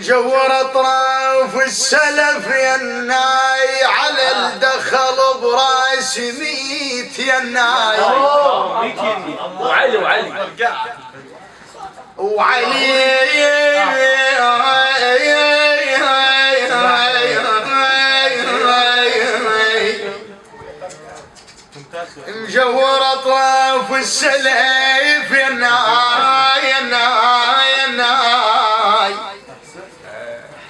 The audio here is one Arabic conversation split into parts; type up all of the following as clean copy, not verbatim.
مجور اطراف السلف يناي على الدخل براس 100 يناي وعلي مجور اطراف السلف يناي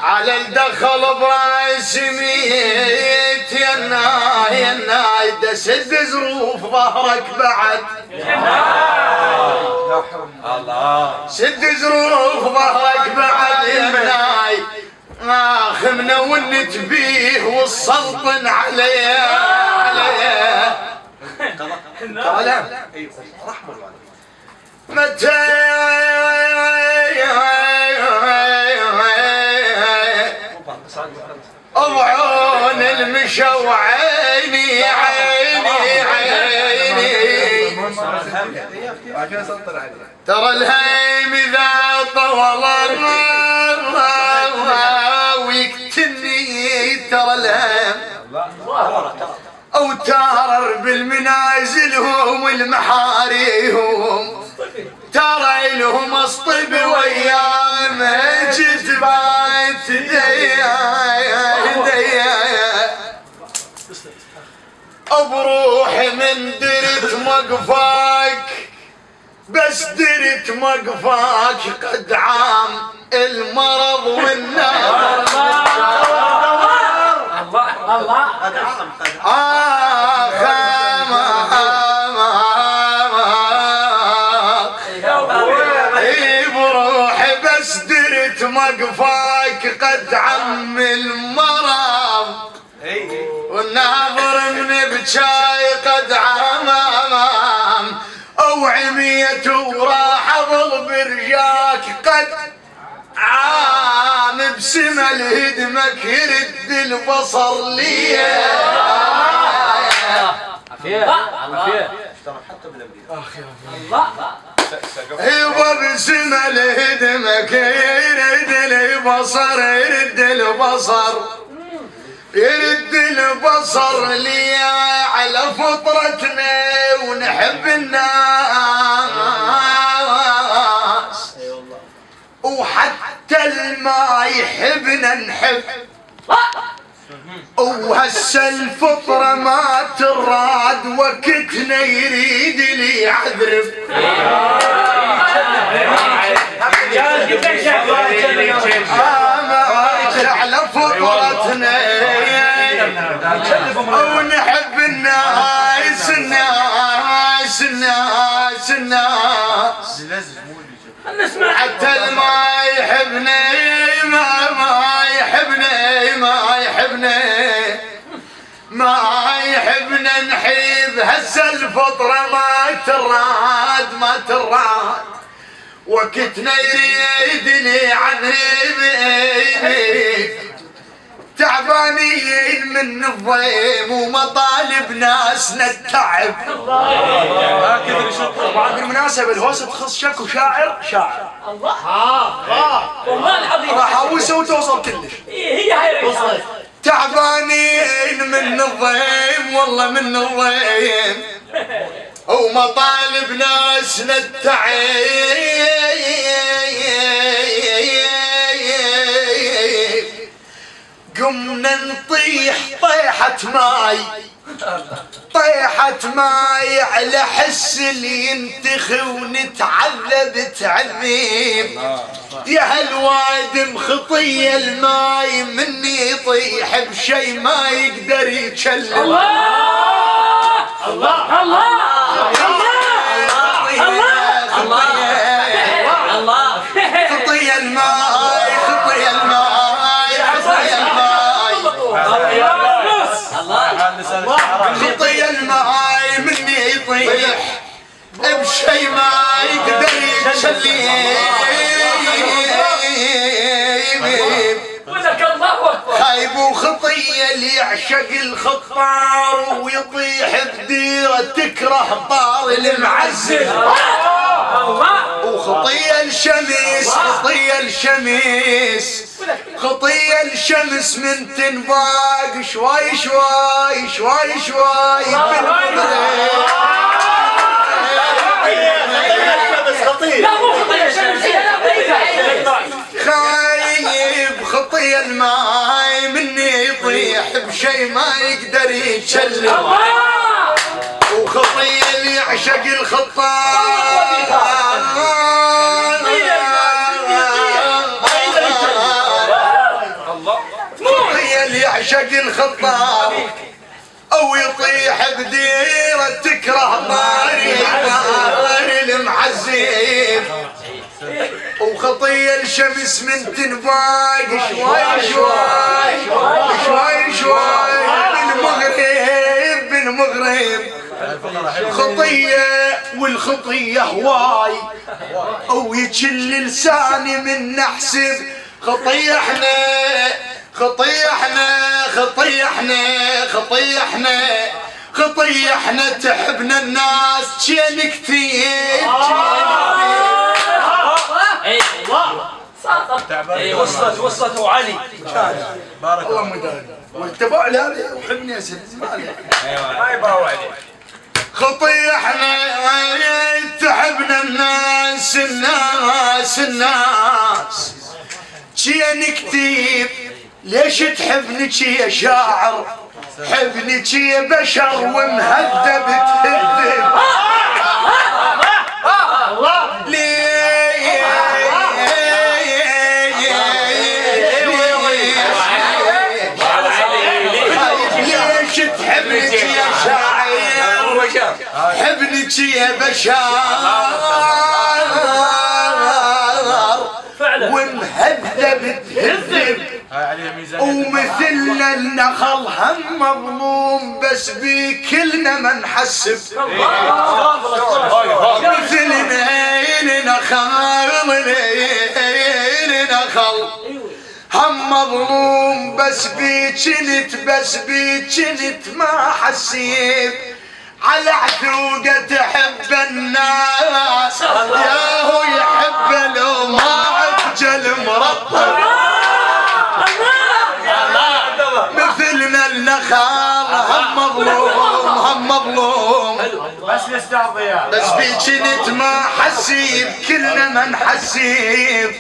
على الدخل براس 100 يناي دسد ظروف ظهرك بعد الله سد ظروف ظهرك بعد يناي خمنا والنتبيه والسلطن عليه كلام متى أضعون المشوا عيني ترى الهيم إذا طول ويقتلني ترى الهيم أو تارر بالمنازلهم المحاريهم ترى لهم اصطب ويام جدبات بروح من درت مقفاك بس درت مقفاك قد عام المرض والنار الله بروح بس درت مقفاك قد عم المرض والناظر من بجاي قد عمام او عميت وراح اظل برجاك قد عام بسما الهدمك يرد البصر لي عافية ايوه بسما الهدمك يرد البصر يرد البصر لي على فطرتنا ونحب الناس وحتى الما يحبنا نحب وهسه الفطرة ما تراد وقتنا يريد لي يعذرب على فطرتنا ونحب الناس حتى ما يحبنا ما يحبنا نحيب هسه الفطرة ما تراد وقتنا يريد لي عنيب تعبانين من الضيم ومطالب ناسنا التعب بالمناسبة الهوسة تخص شك وشاعر والله العظيم راح اوسه وتوصل كلش هي تعبانين من الضيم والله من الضيم ومطالب ناسنا التعب قمنا نطيح طيحة ماي على حس اللي ينتخي ونتعذب تعذيب يا هالوادم خطية الماي مني يطيح بشي ما يقدر يتشلل الله خطية الماي خطي الماي مني يطيح بشي ما يقدر يتشلي خايب وخطية اللي يعشق الخطار ويطيح بديرة تكره طار المعزل وخطية الشمس خطية الشمس خطية الشمس من تنباق شوي شوي شوي شوي خايب خطية الماي مني يطيح بشي ما يقدر يتشلم وخطية اللي يعشق الخطاب خطية اللي يعشق الخطاب او يطيح بديرة تكره طاري المعزيب وخطية الشمس من تنباق شوي شوي شوي شوي بالمغرب خطية والخطية هواي او يتشل لساني من نحسب خطية احنا خطية احنا خطية احنا خطية احنا خطية احنا تحبنا الناس شين كثير وصلت وعلي بارك الله مداري واتبع لي هذا وحبني يا سيدي ما يبراوع عليك خطية احنا تحبنا الناس الناس شين كثير ليش تحبني يا شاعر حبني يا بشر ومهذب تهذب ليش تحبني يا شاعر حبني يا بشر ومهذب تهذب ومثلنا النخل هم مظلوم بس بكلنا ما نحسب مثلنا النخل هم مظلوم بس بيجنت ما حسيب على عثوقة تحب الناس ياهو يحب لو ما عجل مرطب مثلنا النخل هم مظلوم بس نستعطيها بس بيجنت ما حسيب كلنا ما نحسيب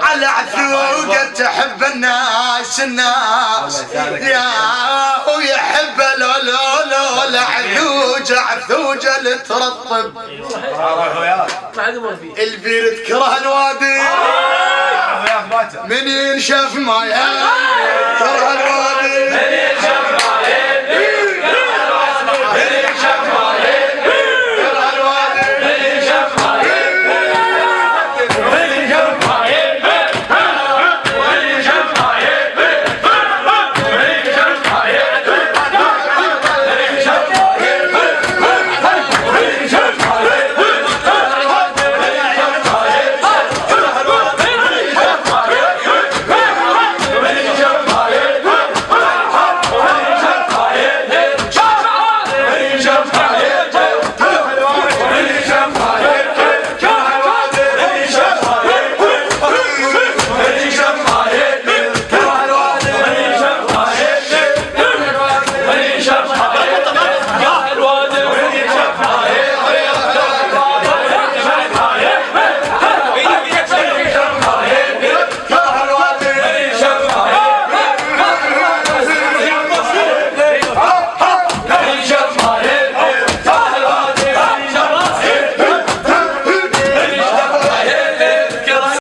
على عثوقة تحب الناس يا هو يحب لو عثوجة لترطب البير تكره الوادي من ينشف ما كره الوادي